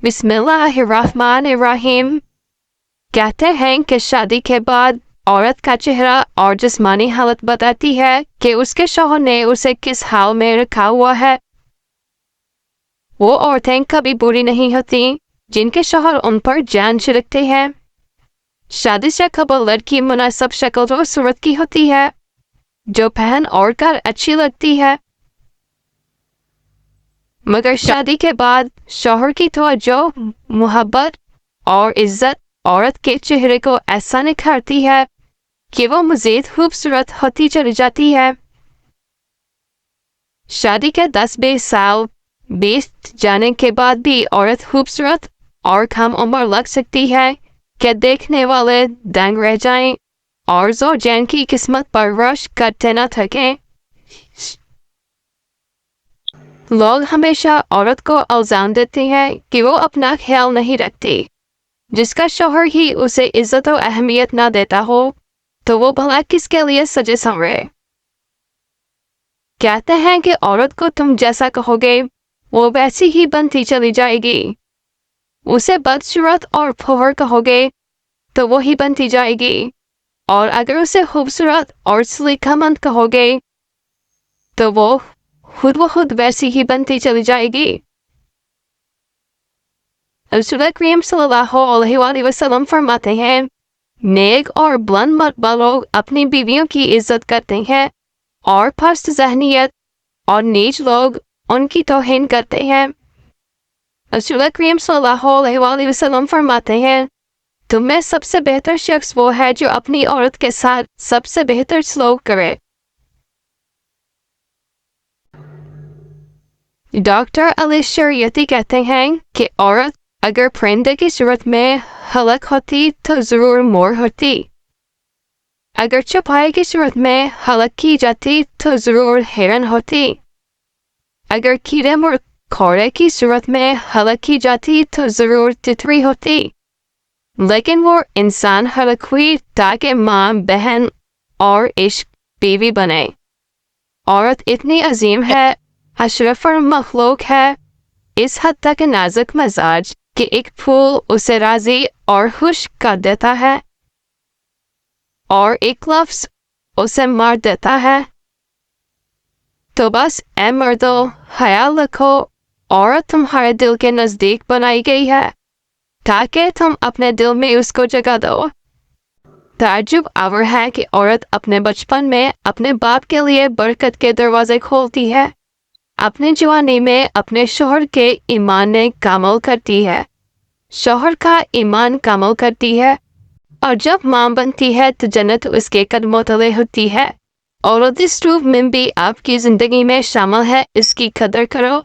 बिस्मिल्लाहिर्रहमानिर्रहीम। कहते हैं कि शादी के बाद औरत का चेहरा और जिस्मानी हालत बताती है कि उसके शौहर ने उसे किस हाल में रखा हुआ है। वो औरतें कभी बुरी नहीं होती जिनके शौहर उन पर जान छिड़कते हैं। शादी से कबल लड़की मुनासिब शक्ल और सूरत की होती है, जो पहन और कर अच्छी लगती है। मगर शादी के बाद शौहर की तवज्जो, मोहब्बत और इज्जत औरत के चेहरे को ऐसा निखारती है कि वो मजीद खूबसूरत होती चली जाती है। शादी के 10-20 साल बीत जाने के बाद भी औरत खूबसूरत और कम उम्र लग सकती है कि देखने वाले दंग रह जाएं और ज़ौजान की किस्मत पर रश करते न थकें। लोग हमेशा औरत को इल्जाम देते हैं कि वो अपना ख्याल नहीं रखती। जिसका शौहर ही उसे इज्जत और अहमियत ना देता हो तो वो भला किसके लिए सजे संवरे। कहते हैं कि औरत को तुम जैसा कहोगे वो वैसी ही बनती चली जाएगी। उसे बदसूरत और फुहर कहोगे तो वो ही बनती जाएगी, और अगर उसे खूबसूरत और सलीकामंद कहोगे तो वो खुद व खुद वैसी ही बनती चली जाएगी। रसूल करीम सल्लल्लाहु अलैहि वसल्लम फरमाते हैं, नेक और बुलंद मर्तबा लोग अपनी बीवियों की इज्जत करते हैं और पस्त ज़हनियत और नीच लोग उनकी तौहीन करते हैं। रसूल करीम सल्लल्लाहु अलैहि वसल्लम फरमाते हैं, तुम में सबसे बेहतर शख्स वो है जो अपनी औरत के साथ सबसे बेहतर सलूक करे। डॉक्टर अली शरीयती कहते हैं कि औरत अगर परिंदे की सूरत में हलक होती तो जरूर मोर होती। अगर चौपाई की सूरत में हलक की जाती तो जरूर हिरन होती। अगर कीड़े मकोड़े की सूरत में हलक की जाती तो जरूर तितली होती। लेकिन वो इंसान हलक हुई ताकि माँ, बहन और इश्क बीवी बने। औरत इतनी अजीम है, अशरफ और मखलूक है, इस हद तक नाजुक मिजाज कि एक फूल उसे राजी और खुश कर देता है और एक लफ्ज उसे मार देता है। तो बस ए मर्दो, ख्याल रखो, औरत तुम्हारे दिल के नजदीक बनाई गई है ताकि तुम अपने दिल में उसको जगा दो। ताज्जुब आवर है कि औरत अपने बचपन में अपने बाप के लिए बरकत के दरवाजे खोलती है, अपने जवानी में अपने शौहर के ईमान ने कामल करती है, शौहर का ईमान कामल करती है, और जब माँ बनती है तो जन्नत उसके कदमों तले होती है। और इस रूप में भी आपकी जिंदगी में शामिल है, इसकी कदर करो।